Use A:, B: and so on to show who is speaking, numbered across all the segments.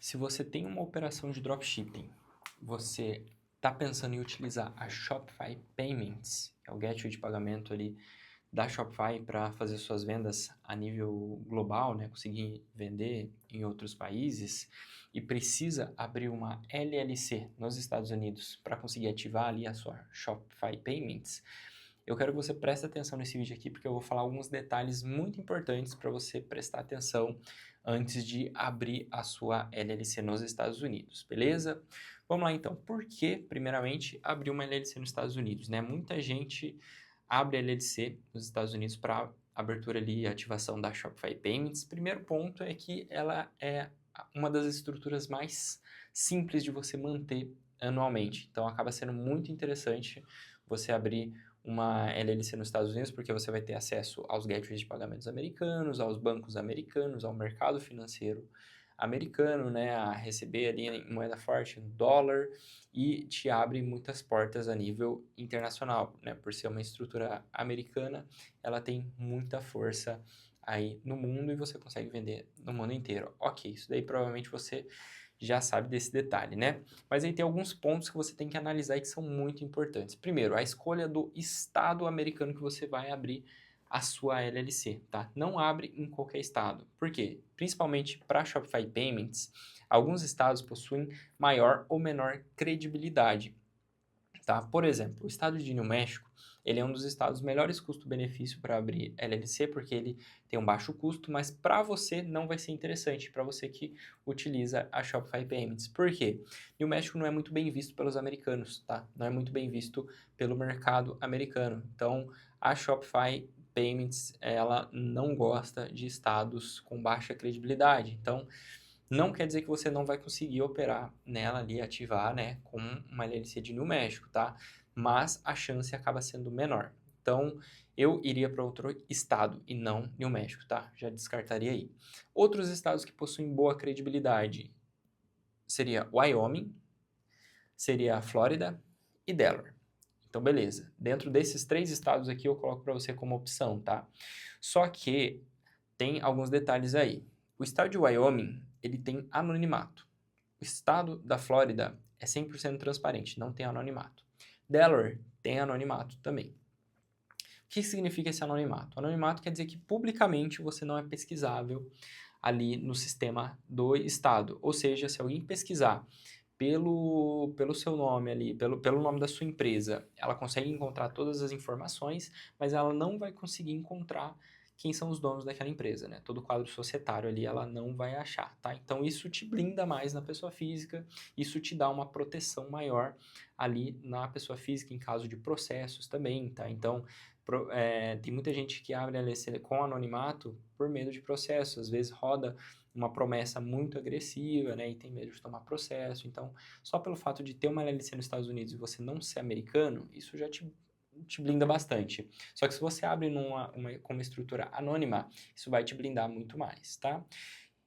A: Se você tem uma operação de dropshipping, você está pensando em utilizar a Shopify Payments, que é o gateway de pagamento ali da Shopify para fazer suas vendas a nível global, né? Conseguir vender em outros países e precisa abrir uma LLC nos Estados Unidos para conseguir ativar ali a sua Shopify Payments. Eu quero que você preste atenção nesse vídeo aqui porque eu vou falar alguns detalhes muito importantes para você prestar atenção antes de abrir a sua LLC nos Estados Unidos, beleza? Vamos lá então. Por que, primeiramente, abrir uma LLC nos Estados Unidos, né? Muita gente abre a LLC nos Estados Unidos para abertura ali e ativação da Shopify Payments. Primeiro ponto é que ela é uma das estruturas mais simples de você manter anualmente. Então acaba sendo muito interessante você abrir uma LLC nos Estados Unidos, porque você vai ter acesso aos gateways de pagamentos americanos, aos bancos americanos, ao mercado financeiro americano, né, a receber ali em moeda forte, no dólar, e te abre muitas portas a nível internacional, né, por ser uma estrutura americana, ela tem muita força aí no mundo e você consegue vender no mundo inteiro. Ok, isso daí provavelmente você já sabe desse detalhe, né? Mas aí tem alguns pontos que você tem que analisar e que são muito importantes. Primeiro, a escolha do estado americano que você vai abrir a sua LLC, tá? Não abre em qualquer estado. Por quê? Principalmente para Shopify Payments, alguns estados possuem maior ou menor credibilidade, tá? Por exemplo, o estado de New México, ele é um dos estados melhores custo-benefício para abrir LLC, porque ele tem um baixo custo, mas para você não vai ser interessante, para você que utiliza a Shopify Payments. Por quê? New México não é muito bem visto pelos americanos, tá? Não é muito bem visto pelo mercado americano. Então, a Shopify Payments, ela não gosta de estados com baixa credibilidade. Então, não quer dizer que você não vai conseguir operar nela ali, ativar, né, com uma LLC de New México, tá? Mas a chance acaba sendo menor. Então, eu iria para outro estado e não New México, tá? Já descartaria aí. Outros estados que possuem boa credibilidade seria Wyoming, seria Flórida e Delaware. Então, beleza. Dentro desses três estados aqui, eu coloco para você como opção, tá? Só que tem alguns detalhes aí. O estado de Wyoming, ele tem anonimato. O estado da Flórida é 100% transparente, não tem anonimato. Delaware tem anonimato também. O que significa esse anonimato? Anonimato quer dizer que publicamente você não é pesquisável ali no sistema do estado. Ou seja, se alguém pesquisar pelo seu nome ali, pelo nome da sua empresa, ela consegue encontrar todas as informações, mas ela não vai conseguir encontrar quem são os donos daquela empresa, né? Todo quadro societário ali ela não vai achar, tá? Então isso te blinda mais na pessoa física, isso te dá uma proteção maior ali na pessoa física em caso de processos também, tá? Então tem muita gente que abre a LLC com anonimato por medo de processo, às vezes roda uma promessa muito agressiva, né, e tem medo de tomar processo. Então, só pelo fato de ter uma LLC nos Estados Unidos e você não ser americano, isso já te blinda bastante. Só que se você abre com uma estrutura anônima, isso vai te blindar muito mais, tá?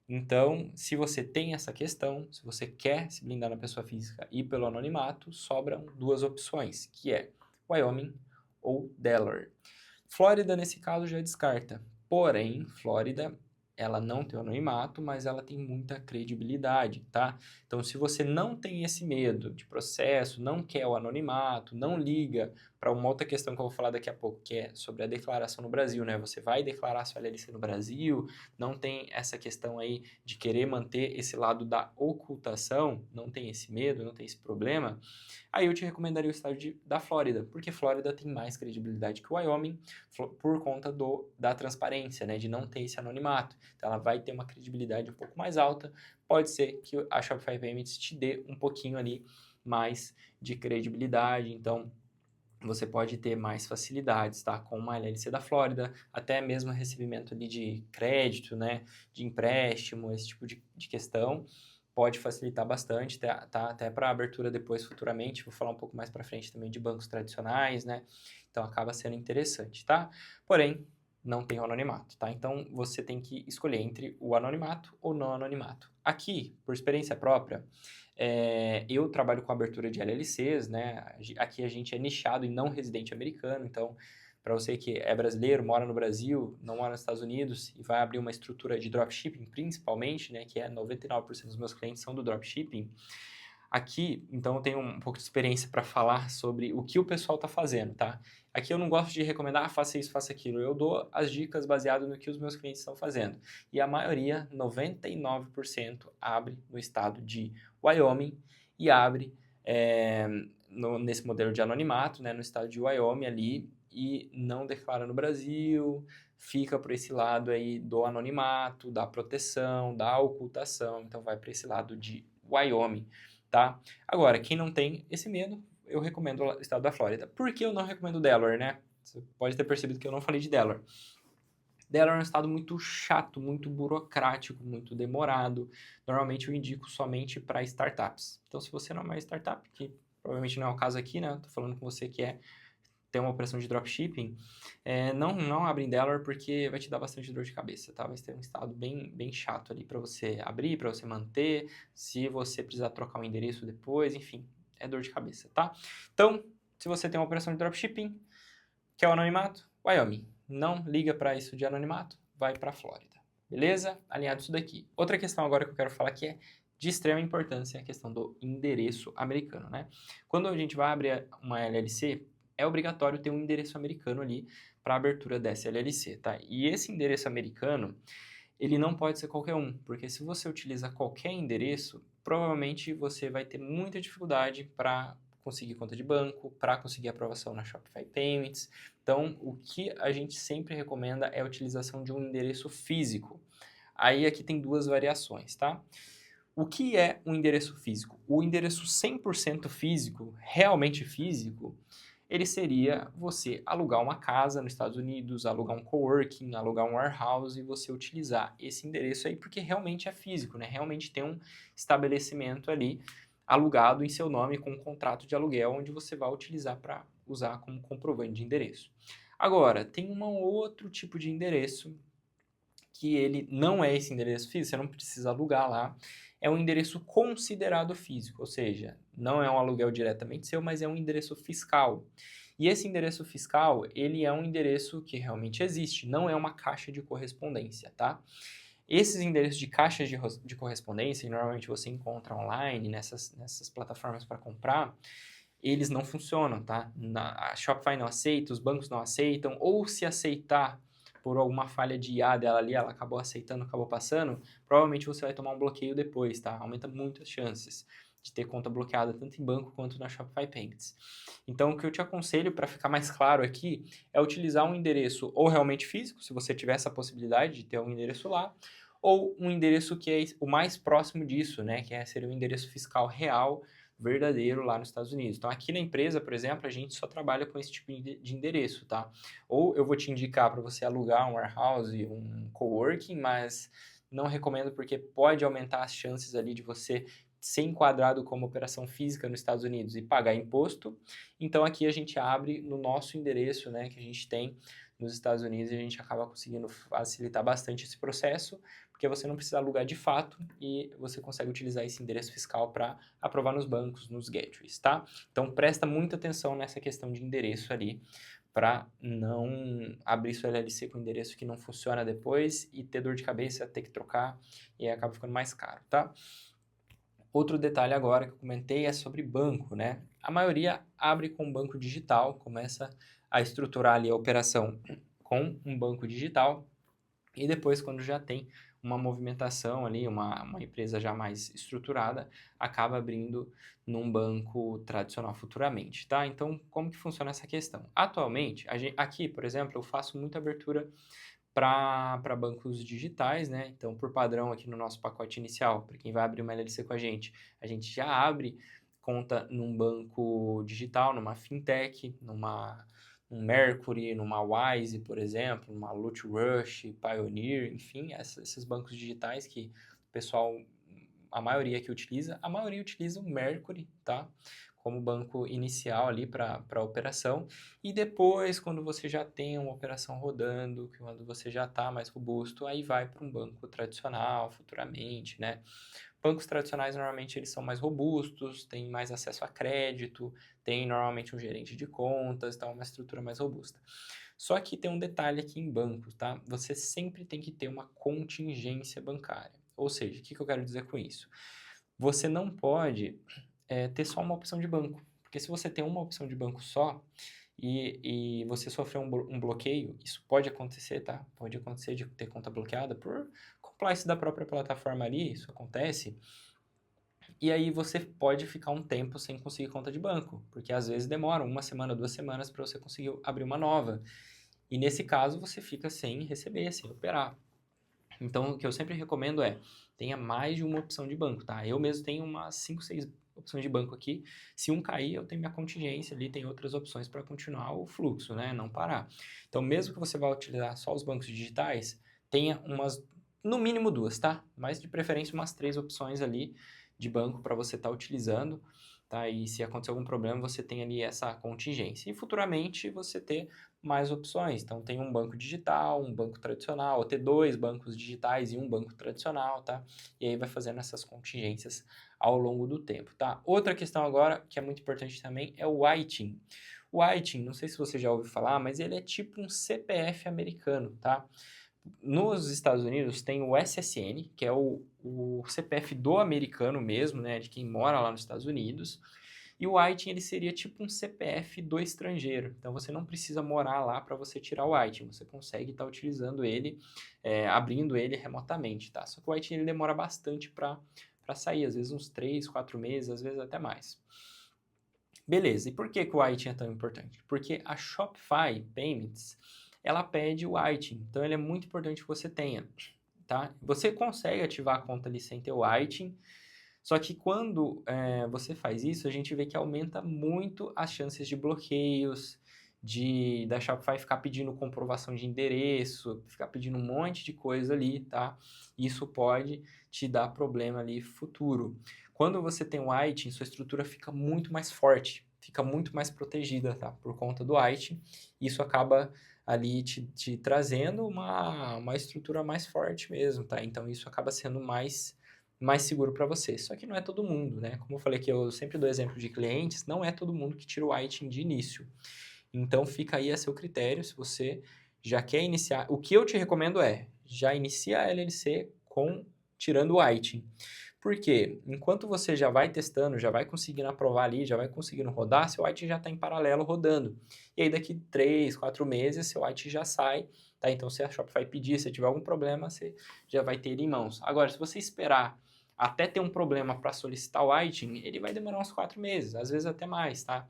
A: Então, se você tem essa questão, se você quer se blindar na pessoa física e pelo anonimato, sobram duas opções, que é Wyoming ou Delaware. Flórida, nesse caso, já descarta. Porém, Flórida, ela não tem o anonimato, mas ela tem muita credibilidade, tá? Então, se você não tem esse medo de processo, não quer o anonimato, não liga para uma outra questão que eu vou falar daqui a pouco, que é sobre a declaração no Brasil, né? Você vai declarar sua LLC no Brasil, não tem essa questão aí de querer manter esse lado da ocultação, não tem esse medo, não tem esse problema, aí eu te recomendaria o estado da Flórida, porque Flórida tem mais credibilidade que o Wyoming por conta da transparência, né, de não ter esse anonimato. Então ela vai ter uma credibilidade um pouco mais alta, pode ser que a Shopify Payments te dê um pouquinho ali mais de credibilidade, então você pode ter mais facilidades, tá? Com uma LLC da Flórida, até mesmo recebimento ali de crédito, né? De empréstimo, esse tipo de questão, pode facilitar bastante, tá? Até para abertura depois, futuramente, vou falar um pouco mais para frente também de bancos tradicionais, né? Então, acaba sendo interessante, tá? Porém, não tem o anonimato, tá? Então, você tem que escolher entre o anonimato ou não anonimato. Aqui, por experiência própria, eu trabalho com abertura de LLCs, né? Aqui a gente é nichado em não residente americano, então para você que é brasileiro, mora no Brasil, não mora nos Estados Unidos e vai abrir uma estrutura de dropshipping, principalmente, né, que é 99% dos meus clientes são do dropshipping. Aqui, então, eu tenho um pouco de experiência para falar sobre o que o pessoal está fazendo, tá? Aqui eu não gosto de recomendar, faça isso, faça aquilo. Eu dou as dicas baseado no que os meus clientes estão fazendo. E a maioria, 99%, abre no estado de Wyoming e abre nesse modelo de anonimato, né, no estado de Wyoming ali, e não declara no Brasil, fica por esse lado aí do anonimato, da proteção, da ocultação, então vai para esse lado de Wyoming. Tá? Agora, quem não tem esse medo, eu recomendo o estado da Flórida. Por que eu não recomendo Delaware, né? Você pode ter percebido que eu não falei de Delaware. Delaware é um estado muito chato, muito burocrático, muito demorado. Normalmente eu indico somente para startups. Então, se você não é uma startup, que provavelmente não é o caso aqui, né? Estou falando com você que tem uma operação de dropshipping, não abre em Delaware porque vai te dar bastante dor de cabeça, tá? Vai ter um estado bem chato ali para você abrir, para você manter, se você precisar trocar o endereço depois, enfim, é dor de cabeça, tá? Então, se você tem uma operação de dropshipping, quer o anonimato? Wyoming. Não liga para isso de anonimato, vai para Flórida. Beleza? Alinhado isso daqui. Outra questão agora que eu quero falar que é de extrema importância é a questão do endereço americano, né? Quando a gente vai abrir uma LLC, é obrigatório ter um endereço americano ali para a abertura dessa LLC, tá? E esse endereço americano, ele não pode ser qualquer um, porque se você utiliza qualquer endereço, provavelmente você vai ter muita dificuldade para conseguir conta de banco, para conseguir aprovação na Shopify Payments. Então, o que a gente sempre recomenda é a utilização de um endereço físico. Aí aqui tem duas variações, tá? O que é um endereço físico? O endereço 100% físico, realmente físico, ele seria você alugar uma casa nos Estados Unidos, alugar um coworking, alugar um warehouse e você utilizar esse endereço aí porque realmente é físico, né? Realmente tem um estabelecimento ali alugado em seu nome com um contrato de aluguel onde você vai utilizar para usar como comprovante de endereço. Agora, tem um outro tipo de endereço que ele não é esse endereço físico, você não precisa alugar lá, é um endereço considerado físico, ou seja, não é um aluguel diretamente seu, mas é um endereço fiscal. E esse endereço fiscal, ele é um endereço que realmente existe, não é uma caixa de correspondência, tá? Esses endereços de caixas de correspondência, que normalmente você encontra online, nessas plataformas para comprar, eles não funcionam, tá? A Shopify não aceita, os bancos não aceitam, ou se aceitar por alguma falha de IA dela ali, ela acabou aceitando, acabou passando, provavelmente você vai tomar um bloqueio depois, tá? Aumenta muito as chances de ter conta bloqueada tanto em banco quanto na Shopify Payments. Então, o que eu te aconselho para ficar mais claro aqui é utilizar um endereço ou realmente físico, se você tiver essa possibilidade de ter um endereço lá, ou um endereço que é o mais próximo disso, né? Que seria um endereço fiscal real, verdadeiro lá nos Estados Unidos. Então, aqui na empresa, por exemplo, a gente só trabalha com esse tipo de endereço, tá? Ou eu vou te indicar para você alugar um warehouse, um coworking, mas não recomendo porque pode aumentar as chances ali de você ser enquadrado como operação física nos Estados Unidos e pagar imposto. Então, aqui a gente abre no nosso endereço, né, que a gente tem nos Estados Unidos e a gente acaba conseguindo facilitar bastante esse processo, porque você não precisa alugar de fato e você consegue utilizar esse endereço fiscal para aprovar nos bancos, nos gateways, tá? Então, presta muita atenção nessa questão de endereço ali, para não abrir sua LLC com endereço que não funciona depois e ter dor de cabeça, ter que trocar e aí acaba ficando mais caro, tá? Outro detalhe agora que eu comentei é sobre banco, né? A maioria abre com banco digital, começa a estruturar ali a operação com um banco digital e depois, quando já tem uma movimentação ali, uma empresa já mais estruturada, acaba abrindo num banco tradicional futuramente, tá? Então, como que funciona essa questão? Atualmente, aqui, por exemplo, eu faço muita abertura para bancos digitais, né? Então, por padrão aqui no nosso pacote inicial, para quem vai abrir uma LLC com a gente já abre conta num banco digital, numa fintech, num Mercury, numa Wise, por exemplo, numa Loot Rush, Pioneer, enfim, esses bancos digitais que o pessoal, a maioria que utiliza, a maioria utiliza o Mercury, tá? Como banco inicial ali para a operação. E depois, quando você já tem uma operação rodando, quando você já está mais robusto, aí vai para um banco tradicional futuramente, né? Bancos tradicionais, normalmente, eles são mais robustos, têm mais acesso a crédito, tem normalmente um gerente de contas, então uma estrutura mais robusta. Só que tem um detalhe aqui em banco, tá? Você sempre tem que ter uma contingência bancária. Ou seja, o que eu quero dizer com isso? Você não pode ter só uma opção de banco. Porque se você tem uma opção de banco só e você sofreu um bloqueio, isso pode acontecer, tá? Pode acontecer de ter conta bloqueada por compliance da própria plataforma ali, isso acontece. E aí você pode ficar um tempo sem conseguir conta de banco, porque às vezes demora 1 semana, 2 semanas para você conseguir abrir uma nova. E nesse caso você fica sem receber, sem operar. Então, o que eu sempre recomendo é, tenha mais de uma opção de banco, tá? Eu mesmo tenho umas 5, 6 opções de banco aqui. Se um cair, eu tenho minha contingência ali, tem outras opções para continuar o fluxo, né? Não parar. Então, mesmo que você vá utilizar só os bancos digitais, tenha umas, no mínimo 2, tá? Mas de preferência umas 3 opções ali de banco para você estar utilizando, tá? E se acontecer algum problema, você tem ali essa contingência. E futuramente você ter mais opções. Então, tem um banco digital, um banco tradicional, ou ter 2 bancos digitais e um banco tradicional, tá? E aí vai fazendo essas contingências ao longo do tempo, tá? Outra questão agora, que é muito importante também, é o ITIN. O ITIN, não sei se você já ouviu falar, mas ele é tipo um CPF americano, tá? Nos Estados Unidos tem o SSN, que é o CPF do americano mesmo, né? De quem mora lá nos Estados Unidos. E o ITIN, ele seria tipo um CPF do estrangeiro. Então, você não precisa morar lá para você tirar o ITIN. Você consegue estar utilizando ele, abrindo ele remotamente, tá? Só que o ITIN, ele demora bastante para sair. Às vezes uns 3, 4 meses, às vezes até mais. Beleza, e por que o ITIN é tão importante? Porque a Shopify Payments, ela pede o ITIN. Então, ele é muito importante que você tenha, tá? Você consegue ativar a conta ali sem ter o ITIN, só que quando você faz isso, a gente vê que aumenta muito as chances de bloqueios, da Shopify ficar pedindo comprovação de endereço, ficar pedindo um monte de coisa ali, tá? Isso pode te dar problema ali futuro. Quando você tem o ITIN, sua estrutura fica muito mais forte, fica muito mais protegida, tá? Por conta do ITIN, isso acaba ali te trazendo uma estrutura mais forte mesmo, tá? Então, isso acaba sendo mais seguro para você. Só que não é todo mundo, né? Como eu falei que eu sempre dou exemplo de clientes, não é todo mundo que tira o ITIN de início. Então, fica aí a seu critério, se você já quer iniciar. O que eu te recomendo é, já inicia a LLC tirando o ITIN. Por quê? Enquanto você já vai testando, já vai conseguindo aprovar ali, já vai conseguindo rodar, seu ITIN já está em paralelo rodando. E aí, daqui 3, 4 meses, seu ITIN já sai, tá? Então, se a Shopify pedir, se tiver algum problema, você já vai ter ele em mãos. Agora, se você esperar até ter um problema para solicitar o ITIN, ele vai demorar uns 4 meses, às vezes até mais, tá?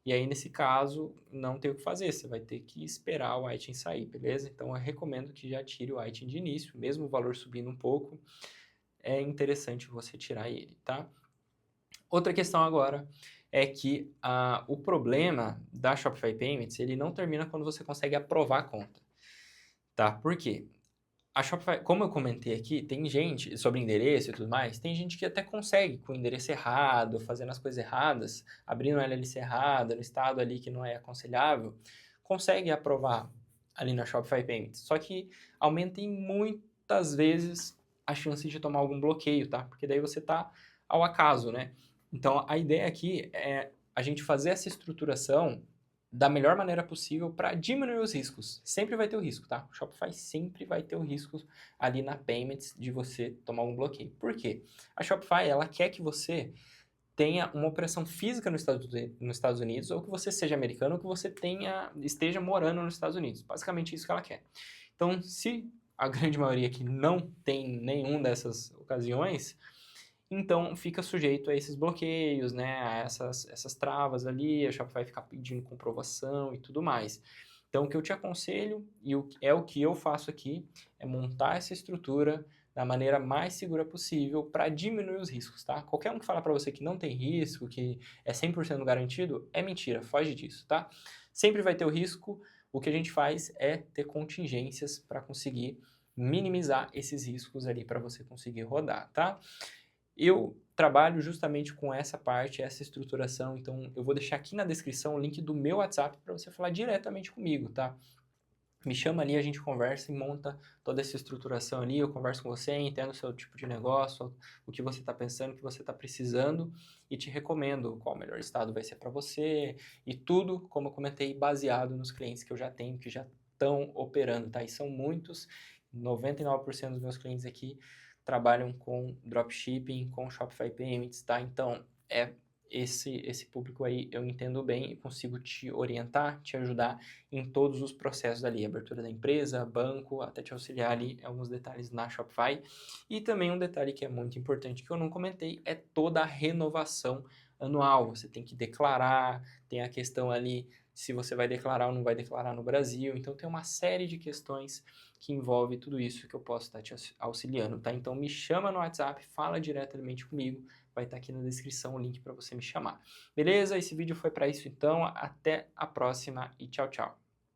A: E aí, nesse caso, não tem o que fazer, você vai ter que esperar o ITIN sair, beleza? Então, eu recomendo que já tire o ITIN de início, mesmo o valor subindo um pouco, é interessante você tirar ele, tá? Outra questão agora é que o problema da Shopify Payments, ele não termina quando você consegue aprovar a conta, tá? Por quê? A Shopify, como eu comentei aqui, tem gente, sobre endereço e tudo mais, tem gente que até consegue com o endereço errado, fazendo as coisas erradas, abrindo uma LLC errada, no estado ali que não é aconselhável, consegue aprovar ali na Shopify Payments. Só que aumenta em muitas vezes a chance de tomar algum bloqueio, tá? Porque daí você tá ao acaso, né? Então, a ideia aqui é a gente fazer essa estruturação da melhor maneira possível para diminuir os riscos. Sempre vai ter o risco, tá? O Shopify sempre vai ter o risco ali na Payments de você tomar um bloqueio. Por quê? A Shopify, ela quer que você tenha uma operação física nos Estados Unidos ou que você seja americano ou que você esteja morando nos Estados Unidos. Basicamente isso que ela quer. Então, se a grande maioria aqui não tem nenhuma dessas ocasiões, então fica sujeito a esses bloqueios, né, a essas travas ali, a Shopify vai ficar pedindo comprovação e tudo mais. Então, o que eu te aconselho, e é o que eu faço aqui, é montar essa estrutura da maneira mais segura possível para diminuir os riscos, tá? Qualquer um que fala para você que não tem risco, que é 100% garantido, é mentira, foge disso, tá? Sempre vai ter o risco, o que a gente faz é ter contingências para conseguir minimizar esses riscos ali para você conseguir rodar, tá? Eu trabalho justamente com essa parte, essa estruturação, então eu vou deixar aqui na descrição o link do meu WhatsApp para você falar diretamente comigo, tá? Me chama ali, a gente conversa e monta toda essa estruturação ali, eu converso com você, entendo o seu tipo de negócio, o que você está pensando, o que você está precisando e te recomendo qual o melhor estado vai ser para você e tudo, como eu comentei, baseado nos clientes que eu já tenho, que já estão operando, tá? E são muitos, 99% dos meus clientes aqui trabalham com dropshipping, com Shopify Payments, tá? Então, esse público aí eu entendo bem e consigo te orientar, te ajudar em todos os processos ali, abertura da empresa, banco, até te auxiliar ali em alguns detalhes na Shopify. E também um detalhe que é muito importante que eu não comentei é toda a renovação anual. Você tem que declarar, tem a questão ali se você vai declarar ou não vai declarar no Brasil. Então tem uma série de questões que envolve tudo isso que eu posso estar te auxiliando, tá? Então me chama no WhatsApp, fala diretamente comigo, vai estar aqui na descrição o link para você me chamar. Beleza? Esse vídeo foi para isso então, até a próxima e tchau, tchau.